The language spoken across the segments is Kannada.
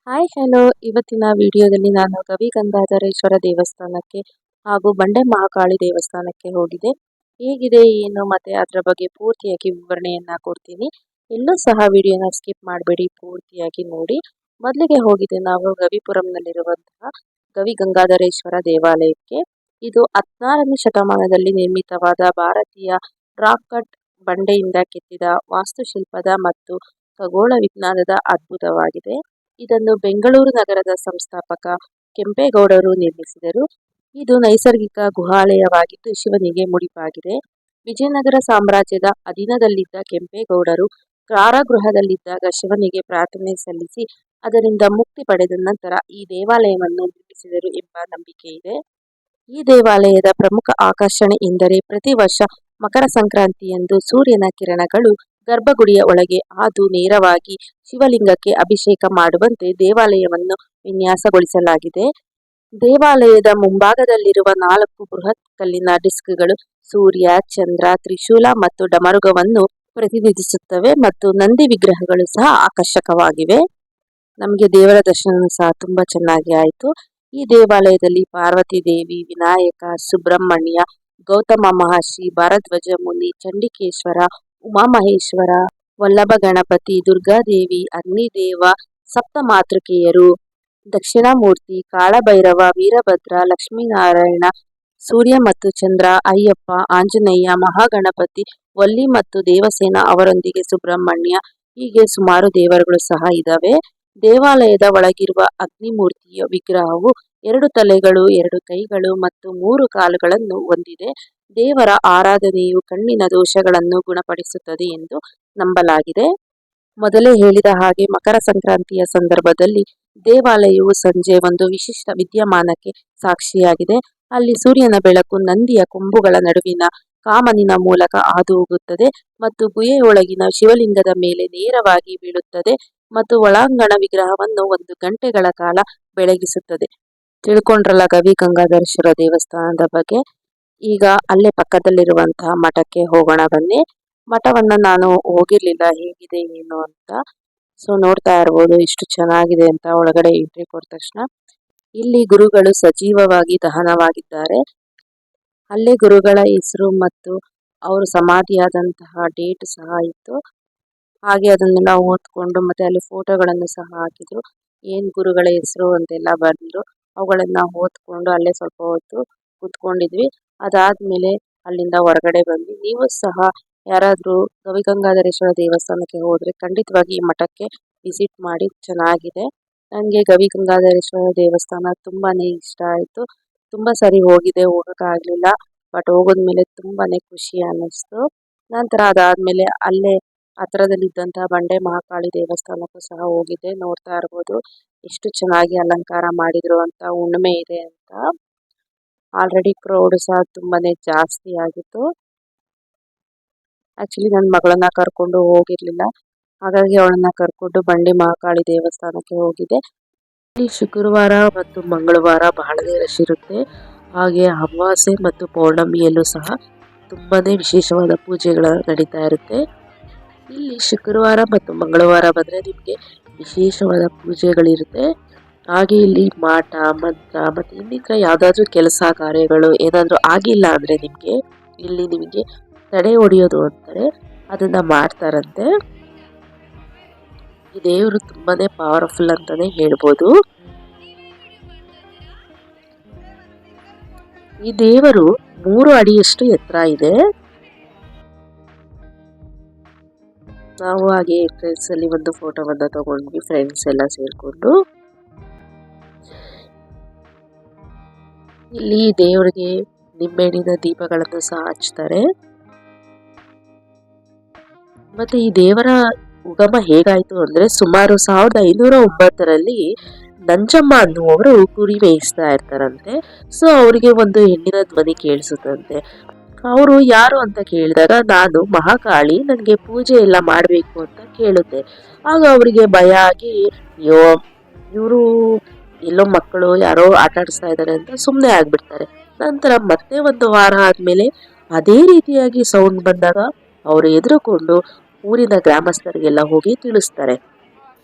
ಹಾಯ್ ಹಲೋ, ಇವತ್ತಿನ ವಿಡಿಯೋದಲ್ಲಿ ನಾನು ಗವಿ ಗಂಗಾಧರೇಶ್ವರ ದೇವಸ್ಥಾನಕ್ಕೆ ಹಾಗೂ ಬಂಡೆ ಮಹಾಕಾಳಿ ದೇವಸ್ಥಾನಕ್ಕೆ ಹೋಗಿದೆ. ಹೇಗಿದೆ ಏನು ಮತ್ತೆ ಅದರ ಬಗ್ಗೆ ಪೂರ್ತಿಯಾಗಿ ವಿವರಣೆಯನ್ನ ಕೊಡ್ತೀನಿ. ಎಲ್ಲೂ ಸಹ ವಿಡಿಯೋನ ಸ್ಕಿಪ್ ಮಾಡಬೇಡಿ, ಪೂರ್ತಿಯಾಗಿ ನೋಡಿ. ಮೊದಲಿಗೆ ಹೋಗಿದೆ ನಾವು ಗವಿಪುರಂನಲ್ಲಿರುವಂತಹ ಗವಿ ಗಂಗಾಧರೇಶ್ವರ ದೇವಾಲಯಕ್ಕೆ. ಇದು 16ನೇ ಶತಮಾನದಲ್ಲಿ ನಿರ್ಮಿತವಾದ ಭಾರತೀಯ ರಾಕ್ ಕಟ್ ಬಂಡೆಯಿಂದ ಕೆತ್ತಿದ ವಾಸ್ತುಶಿಲ್ಪದ ಮತ್ತು ಖಗೋಳ ವಿಜ್ಞಾನದ ಅದ್ಭುತವಾಗಿದೆ. ಇದನ್ನು ಬೆಂಗಳೂರು ನಗರದ ಸಂಸ್ಥಾಪಕ ಕೆಂಪೇಗೌಡರು ನಿರ್ಮಿಸಿದರು. ಇದು ನೈಸರ್ಗಿಕ ಗುಹಾಲಯವಾಗಿದ್ದು ಶಿವನಿಗೆ ಮುಡಿಪಾಗಿದೆ. ವಿಜಯನಗರ ಸಾಮ್ರಾಜ್ಯದ ಅಧೀನದಲ್ಲಿದ್ದ ಕೆಂಪೇಗೌಡರು ಕಾರಾಗೃಹದಲ್ಲಿದ್ದಾಗ ಶಿವನಿಗೆ ಪ್ರಾರ್ಥನೆ ಸಲ್ಲಿಸಿ ಅದರಿಂದ ಮುಕ್ತಿ ಪಡೆದ ನಂತರ ಈ ದೇವಾಲಯವನ್ನು ನಿರ್ಮಿಸಿದರು ಎಂಬ ನಂಬಿಕೆ ಇದೆ. ಈ ದೇವಾಲಯದ ಪ್ರಮುಖ ಆಕರ್ಷಣೆ ಎಂದರೆ ಪ್ರತಿ ವರ್ಷ ಮಕರ ಸಂಕ್ರಾಂತಿಯಂದು ಸೂರ್ಯನ ಕಿರಣಗಳು ಗರ್ಭಗುಡಿಯ ಒಳಗೆ ಹಾದು ನೇರವಾಗಿ ಶಿವಲಿಂಗಕ್ಕೆ ಅಭಿಷೇಕ ಮಾಡುವಂತೆ ದೇವಾಲಯವನ್ನು ವಿನ್ಯಾಸಗೊಳಿಸಲಾಗಿದೆ. ದೇವಾಲಯದ ಮುಂಭಾಗದಲ್ಲಿರುವ 4 ಬೃಹತ್ ಕಲ್ಲಿನ ಡಿಸ್ಕ್ಗಳು ಸೂರ್ಯ, ಚಂದ್ರ, ತ್ರಿಶೂಲ ಮತ್ತು ಡಮರುಗವನ್ನು ಪ್ರತಿನಿಧಿಸುತ್ತವೆ ಮತ್ತು ನಂದಿ ವಿಗ್ರಹಗಳು ಸಹ ಆಕರ್ಷಕವಾಗಿವೆ. ನಮಗೆ ದೇವರ ದರ್ಶನ ಸಹ ತುಂಬಾ ಚೆನ್ನಾಗಿ ಆಯಿತು. ಈ ದೇವಾಲಯದಲ್ಲಿ ಪಾರ್ವತಿ ದೇವಿ, ವಿನಾಯಕ, ಸುಬ್ರಹ್ಮಣ್ಯ, ಗೌತಮ ಮಹರ್ಷಿ, ಭಾರದ್ವಾಜ ಮುನಿ, ಚಂಡಿಕೇಶ್ವರ, ಉಮಾಮಹೇಶ್ವರ, ವಲ್ಲಭ ಗಣಪತಿ, ದುರ್ಗಾದೇವಿ, ಅಗ್ನಿದೇವ, ಸಪ್ತ ಮಾತೃಕೆಯರು, ದಕ್ಷಿಣಾಮೂರ್ತಿ, ಕಾಳಭೈರವ, ವೀರಭದ್ರ, ಲಕ್ಷ್ಮೀನಾರಾಯಣ, ಸೂರ್ಯ ಮತ್ತು ಚಂದ್ರ, ಅಯ್ಯಪ್ಪ, ಆಂಜನೇಯ, ಮಹಾಗಣಪತಿ, ವಲ್ಲಿ ಮತ್ತು ದೇವಸೇನ ಅವರೊಂದಿಗೆ ಸುಬ್ರಹ್ಮಣ್ಯ, ಹೀಗೆ ಸುಮಾರು ದೇವರುಗಳು ಸಹ ಇದ್ದಾವೆ. ದೇವಾಲಯದ ಒಳಗಿರುವ ಅಗ್ನಿಮೂರ್ತಿಯ ವಿಗ್ರಹವು 2 ತಲೆಗಳು, 2 ಕೈಗಳು ಮತ್ತು 3 ಕಾಲುಗಳನ್ನು ಹೊಂದಿದೆ. ದೇವರ ಆರಾಧನೆಯು ಕಣ್ಣಿನ ದೋಷಗಳನ್ನು ಗುಣಪಡಿಸುತ್ತದೆ ಎಂದು ನಂಬಲಾಗಿದೆ. ಮೊದಲೇ ಹೇಳಿದ ಹಾಗೆ ಮಕರ ಸಂಕ್ರಾಂತಿಯ ಸಂದರ್ಭದಲ್ಲಿ ದೇವಾಲಯವು ಸಂಜೆ ಒಂದು ವಿಶಿಷ್ಟ ವಿದ್ಯಮಾನಕ್ಕೆ ಸಾಕ್ಷಿಯಾಗಿದೆ. ಅಲ್ಲಿ ಸೂರ್ಯನ ಬೆಳಕು ನಂದಿಯ ಕೊಂಬುಗಳ ನಡುವಿನ ಕಾಮನಿನ ಮೂಲಕ ಹಾದು ಹೋಗುತ್ತದೆ ಮತ್ತು ಗುಹೆಯೊಳಗಿನ ಶಿವಲಿಂಗದ ಮೇಲೆ ನೇರವಾಗಿ ಬೀಳುತ್ತದೆ ಮತ್ತು ಒಳಾಂಗಣ ವಿಗ್ರಹವನ್ನು 1 ಗಂಟೆಗಳ ಕಾಲ ಬೆಳಗಿಸುತ್ತದೆ. ತಿಳ್ಕೊಂಡ್ರಲ್ಲ ಗವಿ ಗಂಗಾಧರೇಶ್ವರ ದೇವಸ್ಥಾನದ ಬಗ್ಗೆ. ಈಗ ಅಲ್ಲೇ ಪಕ್ಕದಲ್ಲಿರುವಂತಹ ಮಠಕ್ಕೆ ಹೋಗೋಣ ಬನ್ನಿ. ಮಠವನ್ನ ನಾನು ಹೋಗಿರ್ಲಿಲ್ಲ, ಹೇಗಿದೆ ಏನು ಅಂತ. ಸೊ ನೋಡ್ತಾ ಇರ್ಬೋದು ಎಷ್ಟು ಚೆನ್ನಾಗಿದೆ ಅಂತ. ಒಳಗಡೆ ಎಂಟ್ರಿ ಕೊಟ್ಟ ತಕ್ಷಣ ಇಲ್ಲಿ ಗುರುಗಳು ಸಜೀವವಾಗಿ ದಹನವಾಗಿದ್ದಾರೆ. ಅಲ್ಲೇ ಗುರುಗಳ ಹೆಸರು ಮತ್ತು ಅವರು ಸಮಾಧಿಯಾದಂತಹ ಡೇಟ್ ಸಹ ಇತ್ತು. ಹಾಗೆ ಅದನ್ನೆಲ್ಲ ಓದ್ಕೊಂಡು ಮತ್ತೆ ಅಲ್ಲಿ ಫೋಟೋಗಳನ್ನು ಸಹ ಹಾಕಿದ್ರು. ಏನ್ ಗುರುಗಳ ಹೆಸರು ಅಂತೆಲ್ಲ ಬಂದ್ರು, ಅವುಗಳನ್ನ ಓದ್ಕೊಂಡು ಅಲ್ಲೇ ಸ್ವಲ್ಪ ಹೊತ್ತು ಕೂತ್ಕೊಂಡಿದ್ವಿ. ಅದಾದ್ಮೇಲೆ ಅಲ್ಲಿಂದ ಹೊರಗಡೆ ಬಂದ್ವಿ. ನೀವು ಸಹ ಯಾರಾದ್ರೂ ಗವಿ ಗಂಗಾಧರೇಶ್ವರ ದೇವಸ್ಥಾನಕ್ಕೆ ಹೋದ್ರೆ ಖಂಡಿತವಾಗಿ ಈ ಮಠಕ್ಕೆ ವಿಸಿಟ್ ಮಾಡಿ, ಚೆನ್ನಾಗಿದೆ. ನನಗೆ ಗವಿ ಗಂಗಾಧರೇಶ್ವರ ದೇವಸ್ಥಾನ ತುಂಬಾನೇ ಇಷ್ಟ ಆಯ್ತು. ತುಂಬಾ ಸರಿ ಹೋಗಿದೆ, ಹೋಗಕ್ಕಾಗ್ಲಿಲ್ಲ, ಬಟ್ ಹೋಗೋದ್ಮೇಲೆ ತುಂಬಾನೇ ಖುಷಿ ಅನ್ನಿಸ್ತು. ನಂತರ ಅದಾದ್ಮೇಲೆ ಅಲ್ಲೇ ಹತ್ರದಲ್ಲಿದ್ದಂತಹ ಬಂಡೆ ಮಹಾಕಾಳಿ ದೇವಸ್ಥಾನಕ್ಕೂ ಸಹ ಹೋಗಿದ್ದೆ. ನೋಡ್ತಾ ಇರ್ಬೋದು ಎಷ್ಟು ಚೆನ್ನಾಗಿ ಅಲಂಕಾರ ಮಾಡಿದ್ರು ಅಂತ. ಹುಣ್ಣಿಮೆ ಇದೆ ಅಂತ ಆಲ್ರೆಡಿ ಕ್ರೌಡ್ ಸಹ ತುಂಬಾನೇ ಜಾಸ್ತಿ ಆಗಿತ್ತು. ಆಕ್ಚುಲಿ ನನ್ನ ಮಗಳನ್ನ ಕರ್ಕೊಂಡು ಹೋಗಿರ್ಲಿಲ್ಲ, ಹಾಗಾಗಿ ಅವಳನ್ನ ಕರ್ಕೊಂಡು ಬಂಡೆ ಮಹಾಕಾಳಿ ದೇವಸ್ಥಾನಕ್ಕೆ ಹೋಗಿದೆ. ಇಲ್ಲಿ ಶುಕ್ರವಾರ ಮತ್ತು ಮಂಗಳವಾರ ಬಹಳನೇ ರಶ್ ಇರುತ್ತೆ. ಹಾಗೆ ಅಮಾವಾಸ್ಯೆ ಮತ್ತು ಪೌರ್ಣಮಿಯಲ್ಲೂ ಸಹ ತುಂಬಾನೇ ವಿಶೇಷವಾದ ಪೂಜೆಗಳು ನಡೀತಾ ಇರುತ್ತೆ. ಇಲ್ಲಿ ಶುಕ್ರವಾರ ಮತ್ತು ಮಂಗಳವಾರ ಬಂದ್ರೆ ನಿಮಗೆ ವಿಶೇಷವಾದ ಪೂಜೆಗಳಿರುತ್ತೆ. ಹಾಗೆ ಇಲ್ಲಿ ಮಾಟ ಮಂತ್ರ ಮತ್ತೆ ಇನ್ನಿತರ ಯಾವ್ದಾದ್ರು ಕೆಲಸ ಕಾರ್ಯಗಳು ಏನಾದ್ರು ಆಗಿಲ್ಲ ಅಂದ್ರೆ ನಿಮಗೆ ತಡೆ ಹೊಡಿಯೋದು ಅಂತಾರೆ, ಅದನ್ನ ಮಾಡ್ತಾರಂತೆ. ಈ ದೇವರು ತುಂಬಾನೇ ಪವರ್ಫುಲ್ ಅಂತಾನೆ ಹೇಳ್ಬೋದು. ಈ ದೇವರು 3 ಅಡಿಯಷ್ಟು ಎತ್ತರ ಇದೆ. ನಾವು ಹಾಗೆ ಎಂಟ್ರೆನ್ಸ್ ಅಲ್ಲಿ ಒಂದು ಫೋಟೋವನ್ನ ತಗೊಂಡ್ವಿ, ಫ್ರೆಂಡ್ಸ್ ಎಲ್ಲ ಸೇರ್ಕೊಂಡು. ಇಲ್ಲಿ ದೇವರಿಗೆ ನಿಂಬೆಹಣ್ಣಿನ ದೀಪಗಳನ್ನು ಸಹ ಹಚ್ತಾರೆ. ಮತ್ತೆ ಈ ದೇವರ ಉಗಮ ಹೇಗಾಯ್ತು ಅಂದ್ರೆ ಸುಮಾರು 1509ರಲ್ಲಿ ನಂಜಮ್ಮ ಅನ್ನುವರು ಕುರಿ ಮೇಯಿಸ್ತಾ ಇರ್ತಾರಂತೆ. ಸೊ ಅವರಿಗೆ ಒಂದು ಹೆಣ್ಣಿನ ಧ್ವನಿ ಕೇಳಿಸುತ್ತಂತೆ. ಅವರು ಯಾರು ಅಂತ ಕೇಳಿದಾಗ, ನಾನು ಮಹಾಕಾಳಿ, ನನಗೆ ಪೂಜೆ ಎಲ್ಲ ಮಾಡಬೇಕು ಅಂತ ಕೇಳುತ್ತೆ. ಆಗ ಅವರಿಗೆ ಭಯ ಆಗಿ, ಅಯ್ಯೋ ಇವರು ಎಲ್ಲೋ ಮಕ್ಕಳು ಯಾರೋ ಆಟ ಆಡಿಸ್ತಾ ಇದ್ದಾರೆ ಅಂತ ಸುಮ್ಮನೆ ಆಗ್ಬಿಡ್ತಾರೆ. ನಂತರ ಮತ್ತೆ 1 ವಾರ ಆದ್ಮೇಲೆ ಅದೇ ರೀತಿಯಾಗಿ ಸೌಂಡ್ ಬಂದಾಗ ಅವರು ಎದುರುಕೊಂಡು ಊರಿನ ಗ್ರಾಮಸ್ಥರಿಗೆಲ್ಲ ಹೋಗಿ ತಿಳಿಸ್ತಾರೆ.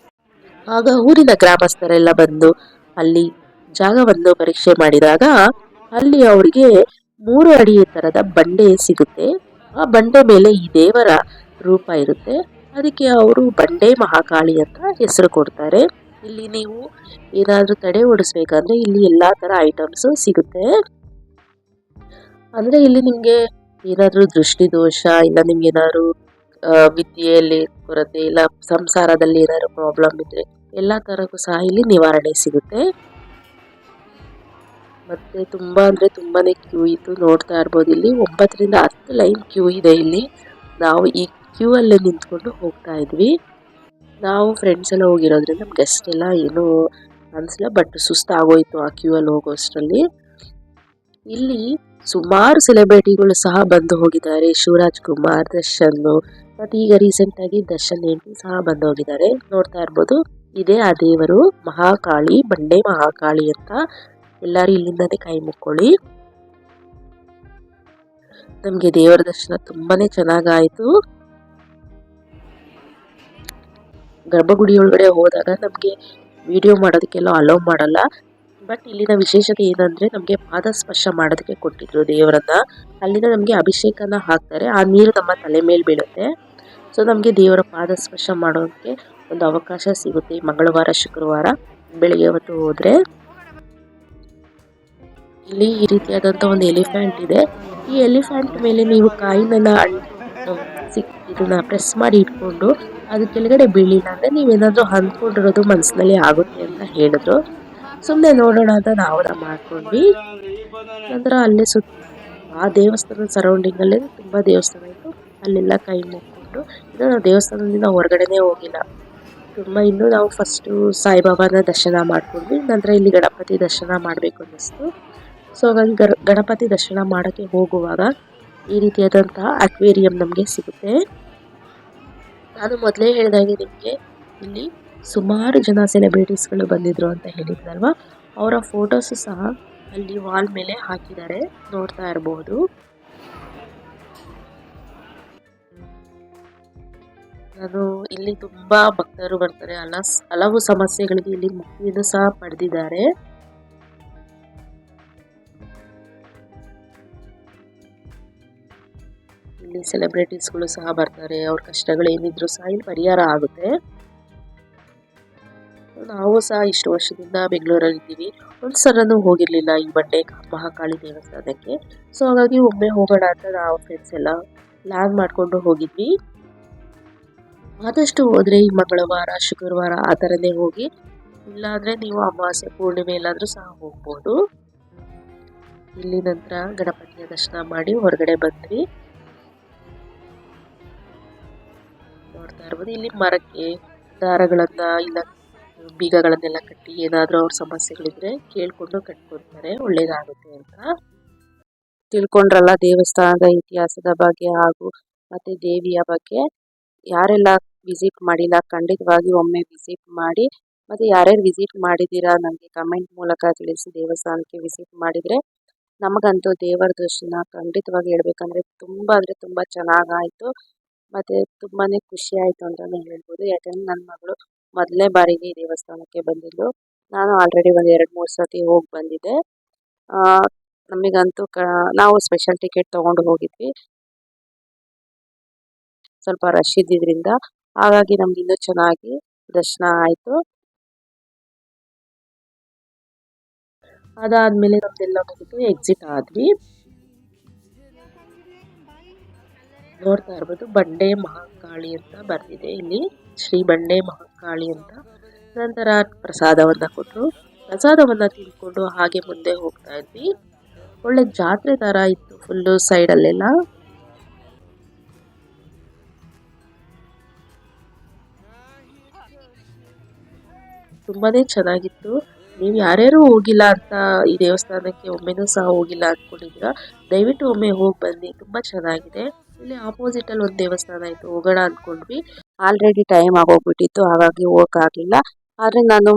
ಆಗ ಊರಿನ ಗ್ರಾಮಸ್ಥರೆಲ್ಲ ಬಂದು ಅಲ್ಲಿ ಜಾಗವನ್ನು ಪರೀಕ್ಷೆ ಮಾಡಿದಾಗ ಅಲ್ಲಿ ಅವರಿಗೆ 3 ಅಡಿ ಎತ್ತರದ ಬಂಡೆ ಸಿಗುತ್ತೆ. ಆ ಬಂಡೆ ಮೇಲೆ ಈ ದೇವರ ರೂಪ ಇರುತ್ತೆ. ಅದಕ್ಕೆ ಅವರು ಬಂಡೆ ಮಹಾಕಾಳಿ ಅಂತ ಹೆಸರು ಕೊಡ್ತಾರೆ. ಇಲ್ಲಿ ನೀವು ಏನಾದ್ರೂ ತಡೆ ಓಡಿಸ್ಬೇಕಂದ್ರೆ ಇಲ್ಲಿ ಎಲ್ಲಾ ತರ ಐಟಮ್ಸ್ ಸಿಗುತ್ತೆ. ಅಂದ್ರೆ ಇಲ್ಲಿ ನಿಮ್ಗೆ ಏನಾದ್ರೂ ದೃಷ್ಟಿ ದೋಷ ಇಲ್ಲ, ನಿಮ್ಗೆ ಏನಾದ್ರು ವಿದ್ಯೆಯಲ್ಲಿ ಕೊರತೆ ಇಲ್ಲ, ಸಂಸಾರದಲ್ಲಿ ಏನಾದ್ರು ಪ್ರಾಬ್ಲಮ್ ಇದ್ರೆ ಎಲ್ಲಾ ತರಕ್ಕೂ ಸಹ ಇಲ್ಲಿ ನಿವಾರಣೆ ಸಿಗುತ್ತೆ. ಮತ್ತೆ ತುಂಬಾ ಅಂದ್ರೆ ತುಂಬಾನೇ ಕ್ಯೂ ಇತ್ತು. ನೋಡ್ತಾ ಇರ್ಬೋದು ಇಲ್ಲಿ 9ರಿಂದ 10 ಲೈನ್ ಕ್ಯೂ ಇದೆ. ಇಲ್ಲಿ ನಾವು ಈ ಕ್ಯೂ ಅಲ್ಲೇ ನಿಂತ್ಕೊಂಡು ಹೋಗ್ತಾ ಇದ್ವಿ. ನಾವು ಫ್ರೆಂಡ್ಸ್ ಎಲ್ಲ ಹೋಗಿರೋದ್ರಿಂದ ನಮ್ಗೆ ಅಷ್ಟೆಲ್ಲ ಏನು ಅನ್ಸಲ್ಲ, ಬಟ್ ಸುಸ್ತಾಗೋಯ್ತು ಆ ಕ್ಯೂ ಅಲ್ಲಿ ಹೋಗೋಷ್ಟರಲ್ಲಿ. ಇಲ್ಲಿ ಸುಮಾರು ಸೆಲೆಬ್ರಿಟಿಗಳು ಸಹ ಬಂದು ಹೋಗಿದ್ದಾರೆ. ಶಿವರಾಜ್ ಕುಮಾರ್, ದರ್ಶನ್, ಮತ್ತೆ ಈಗ ರೀಸೆಂಟ್ ಆಗಿ ದರ್ಶನ್ ಹೆಂಡತಿ ಸಹ ಬಂದು ಹೋಗಿದ್ದಾರೆ. ನೋಡ್ತಾ ಇರ್ಬೋದು ಇದೇ ಆ ದೇವರು ಮಹಾಕಾಳಿ, ಬಂಡೆ ಮಹಾಕಾಳಿ ಅಂತ. ಎಲ್ಲರೂ ಇಲ್ಲಿಂದಾನೇ ಕೈ ಮುಕ್ಕೊಳ್ಳಿ. ನಮ್ಗೆ ದೇವರ ದರ್ಶನ ತುಂಬಾನೇ ಚೆನ್ನಾಗಾಯ್ತು. ಗರ್ಭಗುಡಿ ಒಳಗಡೆ ಹೋದಾಗ ನಮ್ಗೆ ವಿಡಿಯೋ ಮಾಡೋದಕ್ಕೆಲ್ಲ ಅಲೋ ಮಾಡಲ್ಲ. ಬಟ್ ಇಲ್ಲಿನ ವಿಶೇಷತೆ ಏನಂದ್ರೆ ನಮ್ಗೆ ಪಾದ ಸ್ಪರ್ಶ ಮಾಡೋದಕ್ಕೆ ಕೊಟ್ಟಿದ್ರು ದೇವರನ್ನ. ಅಲ್ಲಿಂದ ನಮ್ಗೆ ಅಭಿಷೇಕನ ಹಾಕ್ತಾರೆ, ಆ ನೀರು ನಮ್ಮ ತಲೆ ಮೇಲೆ ಬೀಳುತ್ತೆ. ಸೊ ನಮ್ಗೆ ದೇವರ ಪಾದ ಸ್ಪರ್ಶ ಮಾಡೋದಕ್ಕೆ ಒಂದು ಅವಕಾಶ ಸಿಗುತ್ತೆ ಮಂಗಳವಾರ ಶುಕ್ರವಾರ ಬೆಳಿಗ್ಗೆ ಹೊತ್ತು ಹೋದ್ರೆ. ಇಲ್ಲಿ ಈ ರೀತಿಯಾದಂತ ಒಂದು ಎಲಿಫೆಂಟ್ ಇದೆ. ಈ ಎಲಿಫೆಂಟ್ ಮೇಲೆ ನೀವು ಕಾಯಿನ ಇದನ್ನ ಪ್ರೆಸ್ ಮಾಡಿ ಇಟ್ಕೊಂಡು ಅದು ಕೆಳಗಡೆ ಬೀಳಿಲ್ಲ ಅಂದ್ರೆ ನೀವೇನಾದ್ರೂ ಅಂದ್ಕೊಂಡಿರೋದು ಮನಸ್ಸಿನಲ್ಲಿ ಆಗುತ್ತೆ ಅಂತ ಹೇಳಿದ್ರು. ಸುಮ್ಮನೆ ನೋಡೋಣ ಅಂತ ನಾವು ಮಾಡ್ಕೊಂಡ್ವಿ. ನಂತರ ಅಲ್ಲೇ ಆ ದೇವಸ್ಥಾನದ ಸರೌಂಡಿಂಗ್ ಅಲ್ಲೇ ತುಂಬಾ ದೇವಸ್ಥಾನ ಇತ್ತು. ಅಲ್ಲೆಲ್ಲ ಕೈ ಮುಕ್ಕೊಂಡು ನಾವು ದೇವಸ್ಥಾನದಿಂದ ಹೊರಗಡೆನೆ ಹೋಗಿಲ್ಲ. ಇನ್ನು ನಾವು ಫಸ್ಟ್ ಸಾಯಿಬಾಬಾನ ದರ್ಶನ ಮಾಡ್ಕೊಂಡ್ವಿ. ನಂತರ ಇಲ್ಲಿ ಗಣಪತಿ ದರ್ಶನ ಮಾಡ್ಬೇಕು ಅನ್ನಿಸ್ತು. ಸೊ ಹಾಗಾಗಿ ಗಣಪತಿ ದರ್ಶನ ಮಾಡಕ್ಕೆ ಹೋಗುವಾಗ ಈ ರೀತಿಯಾದಂತಹ ಅಕ್ವೇರಿಯಂ ನಮಗೆ ಸಿಗುತ್ತೆ. ನಾನು ಮೊದಲೇ ಹೇಳಿದಾಗೆ ನಿಮಗೆ ಇಲ್ಲಿ ಸುಮಾರು ಜನ ಸೆಲೆಬ್ರಿಟೀಸ್ಗಳು ಬಂದಿದ್ರು ಅಂತ ಹೇಳಿದ್ರಲ್ವಾ, ಅವರ ಫೋಟೋಸ್ ಸಹ ಅಲ್ಲಿ ವಾಲ್ ಮೇಲೆ ಹಾಕಿದ್ದಾರೆ, ನೋಡ್ತಾ ಇರಬಹುದು. ನಾನು ಇಲ್ಲಿ ತುಂಬಾ ಭಕ್ತರು ಬರ್ತಾರೆ, ಹಲವು ಸಮಸ್ಯೆಗಳಿಗೆ ಇಲ್ಲಿ ಮುಕ್ತಿಯನ್ನು ಸಹ ಪಡೆದಿದ್ದಾರೆ. ಇಲ್ಲಿ ಸೆಲೆಬ್ರಿಟೀಸ್ಗಳು ಸಹ ಬರ್ತಾರೆ, ಅವ್ರ ಕಷ್ಟಗಳು ಏನಿದ್ರು ಸಹ ಇಲ್ಲಿ ಪರಿಹಾರ ಆಗುತ್ತೆ. ನಾವು ಸಹ ಇಷ್ಟು ವರ್ಷದಿಂದ ಬೆಂಗಳೂರಲ್ಲಿ ಇದ್ದೀವಿ, ಒಂದ್ಸಲನೂ ಹೋಗಿರ್ಲಿಲ್ಲ ಈ ಬಂಡೆ ಮಹಾಕಾಳಿ ದೇವಸ್ಥಾನಕ್ಕೆ. ಸೊ ಹಾಗಾಗಿ ಒಮ್ಮೆ ಹೋಗೋಣ ಅಂತ ನಾವು ಫ್ರೆಂಡ್ಸ್ ಎಲ್ಲ ಪ್ಲಾನ್ ಮಾಡ್ಕೊಂಡು ಹೋಗಿದ್ವಿ. ಆದಷ್ಟು ಹೋದ್ರೆ ಈ ಮಂಗಳವಾರ ಶುಕ್ರವಾರ ಆ ಥರನೇ ಹೋಗಿ, ಇಲ್ಲಾಂದ್ರೆ ನೀವು ಅಮಾವಾಸ್ಯೆ ಪೂರ್ಣಿಮೆ ಎಲ್ಲಾದ್ರೂ ಸಹ ಹೋಗ್ಬೋದು. ಇಲ್ಲಿ ನಂತರ ಗಣಪತಿಯ ದರ್ಶನ ಮಾಡಿ ಹೊರಗಡೆ ಬಂದ್ವಿ. ನೋಡ್ತಾ ಇರ್ಬೋದು ಇಲ್ಲಿ ಮರಕ್ಕೆ ದಾರಗಳನ್ನ ಇಲ್ಲ ಬೀಗಗಳನ್ನೆಲ್ಲ ಕಟ್ಟಿ ಏನಾದ್ರೂ ಅವ್ರ ಸಮಸ್ಯೆಗಳಿದ್ರೆ ಕೇಳ್ಕೊಂಡು ಕಟ್ಕೊಡ್ತಾರೆ, ಒಳ್ಳೇದಾಗುತ್ತೆ ಅಂತ. ತಿಳ್ಕೊಂಡ್ರಲ್ಲ ದೇವಸ್ಥಾನದ ಇತಿಹಾಸದ ಬಗ್ಗೆ ಹಾಗೂ ಮತ್ತೆ ದೇವಿಯ ಬಗ್ಗೆ. ಯಾರೆಲ್ಲ ವಿಸಿಟ್ ಮಾಡಿಲ್ಲ ಖಂಡಿತವಾಗಿ ಒಮ್ಮೆ ವಿಸಿಟ್ ಮಾಡಿ. ಮತ್ತೆ ಯಾರ್ಯಾರು ವಿಸಿಟ್ ಮಾಡಿದ್ದೀರಾ ನನಗೆ ಕಮೆಂಟ್ ಮೂಲಕ ತಿಳಿಸಿ. ದೇವಸ್ಥಾನಕ್ಕೆ ವಿಸಿಟ್ ಮಾಡಿದ್ರೆ ನಮಗಂತೂ ದೇವರ ದರ್ಶನ ಖಂಡಿತವಾಗಿ ಹೇಳ್ಬೇಕಂದ್ರೆ ತುಂಬಾ ಅಂದ್ರೆ ತುಂಬಾ ಚೆನ್ನಾಗಾಯ್ತು. ಮತ್ತೆ ತುಂಬಾನೇ ಖುಷಿ ಆಯ್ತು ಅಂತಾನೆ ಹೇಳ್ಬೋದು. ಯಾಕಂದ್ರೆ ನನ್ನ ಮಗಳು ಮೊದಲನೇ ಬಾರಿಗೆ ಈ ದೇವಸ್ಥಾನಕ್ಕೆ ಬಂದಿದ್ದು. ನಾನು ಆಲ್ರೆಡಿ ಒಂದು 2-3 ಸತಿ ಹೋಗಿ ಬಂದಿದ್ದೆ. ನಮಗಂತೂ ನಾವು ಸ್ಪೆಷಲ್ ಟಿಕೆಟ್ ತಗೊಂಡು ಹೋಗಿದ್ವಿ, ಸ್ವಲ್ಪ ರಶ್ ಇದ್ದಿದ್ರಿಂದ. ಹಾಗಾಗಿ ನಮ್ಗೆ ಇನ್ನೂ ಚೆನ್ನಾಗಿ ದರ್ಶನ ಆಯ್ತು. ಅದಾದ್ಮೇಲೆ ನಮ್ದೆಲ್ಲ ಮುಗಿದು ಎಕ್ಸಿಟ್ ಆದ್ವಿ. ನೋಡ್ತಾ ಇರ್ಬೋದು ಬಂಡೆ ಮಹಾಕಾಳಿ ಅಂತ ಬರ್ತಿದೆ ಇಲ್ಲಿ, ಶ್ರೀ ಬಂಡೆ ಮಹಾಕಾಳಿ ಅಂತ. ನಂತರ ಪ್ರಸಾದವನ್ನ ಕೊಟ್ಟರು, ಪ್ರಸಾದವನ್ನ ತಿನ್ಕೊಂಡು ಹಾಗೆ ಮುಂದೆ ಹೋಗ್ತಾ ಇದ್ವಿ. ಒಳ್ಳೆ ಜಾತ್ರೆ ತರ ಇತ್ತು ಫುಲ್ಲು ಸೈಡಲ್ಲೆಲ್ಲ. ತುಂಬಾನೇ ಚೆನ್ನಾಗಿತ್ತು. ನೀವು ಯಾರ್ಯಾರು ಹೋಗಿಲ್ಲ ಅಂತ ಈ ದೇವಸ್ಥಾನಕ್ಕೆ ಒಮ್ಮೆನೂ ಸಹ ಹೋಗಿಲ್ಲ ಅಂದ್ಕೊಂಡಿದ್ದೀರಾ, ದಯವಿಟ್ಟು ಒಮ್ಮೆ ಹೋಗಿ ಬನ್ನಿ, ತುಂಬಾ ಚೆನ್ನಾಗಿದೆ. ಇಲ್ಲಿ ಆಪೋಸಿಟ್ ಅಲ್ಲಿ ಒಂದು ದೇವಸ್ಥಾನ ಇತ್ತು, ಹೋಗೋಣ ಅಂದ್ಕೊಂಡ್ವಿ. ಆಲ್ರೆಡಿ ಟೈಮ್ ಆಗೋಗ್ಬಿಟ್ಟಿತ್ತು, ಹಾಗಾಗಿ ಹೋಗಕ್ಕಾಗಲಿಲ್ಲ. ಆದ್ರೆ ನಾನು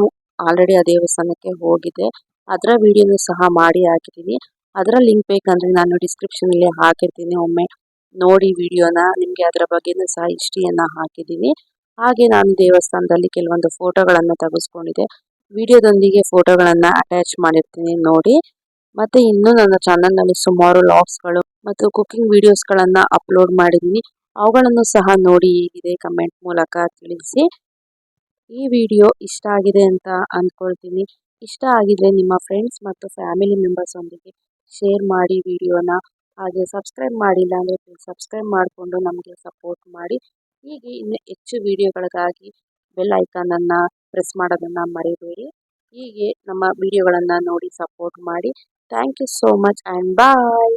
ಆಲ್ರೆಡಿ ಆ ದೇವಸ್ಥಾನಕ್ಕೆ ಹೋಗಿದ್ದೆ, ಅದರ ವಿಡಿಯೋನು ಸಹ ಮಾಡಿ ಹಾಕಿದ್ದೀನಿ. ಅದರ ಲಿಂಕ್ ಬೇಕಂದ್ರೆ ನಾನು ಡಿಸ್ಕ್ರಿಪ್ಷನ್ ಅಲ್ಲಿ ಹಾಕಿರ್ತೀನಿ, ಒಮ್ಮೆ ನೋಡಿ ವಿಡಿಯೋನ. ನಿಮ್ಗೆ ಅದರ ಬಗ್ಗೆನೂ ಸಹ ಹಿಸ್ಟ್ರಿಯನ್ನ ಹಾಕಿದ್ದೀನಿ, ಹಾಗೆ ನಾನು ದೇವಸ್ಥಾನದಲ್ಲಿ ಕೆಲವೊಂದು ಫೋಟೋಗಳನ್ನು ತೆಗೆಸ್ಕೊಂಡಿದ್ದೆ. ವಿಡಿಯೋದೊಂದಿಗೆ ಫೋಟೋಗಳನ್ನು ಅಟ್ಯಾಚ್ ಮಾಡಿರ್ತೀನಿ ನೋಡಿ. ಮತ್ತೆ ಇನ್ನು ನನ್ನ ಚಾನಲ್ನಲ್ಲಿ ಸುಮಾರು ಲಾಗ್ಸ್ಗಳು ಮತ್ತು ಕುಕಿಂಗ್ ವಿಡಿಯೋಸ್ಗಳನ್ನು ಅಪ್ಲೋಡ್ ಮಾಡಿದ್ದೀನಿ. ಅವುಗಳನ್ನು ಸಹ ನೋಡಿ ಹೇಗಿದೆ ಕಮೆಂಟ್ ಮೂಲಕ ತಿಳಿಸಿ. ಈ ವಿಡಿಯೋ ಇಷ್ಟ ಆಗಿದೆ ಅಂತ ಅಂದ್ಕೊಳ್ತೀನಿ. ಇಷ್ಟ ಆಗಿದ್ರೆ ನಿಮ್ಮ ಫ್ರೆಂಡ್ಸ್ ಮತ್ತು ಫ್ಯಾಮಿಲಿ ಮೆಂಬರ್ಸ್ ಒಂದಿಗೆ ಶೇರ್ ಮಾಡಿ ವಿಡಿಯೋನ. ಹಾಗೆ ಸಬ್ಸ್ಕ್ರೈಬ್ ಮಾಡಿಲ್ಲ ಅಂದರೆ ಪ್ಲೀಸ್ ಸಬ್ಸ್ಕ್ರೈಬ್ ಮಾಡಿಕೊಂಡು ನಮಗೆ ಸಪೋರ್ಟ್ ಮಾಡಿ. ಹೀಗೆ ಇನ್ನು ಹೆಚ್ಚು ವಿಡಿಯೋಗಳಿಗಾಗಿ ಬೆಲ್ ಐಕಾನನ್ನು ಪ್ರೆಸ್ ಮಾಡೋದನ್ನು ಮರಿಬೇಡಿ. ಹೀಗೆ ನಮ್ಮ ವಿಡಿಯೋಗಳನ್ನು ನೋಡಿ ಸಪೋರ್ಟ್ ಮಾಡಿ. Thank you so much and bye.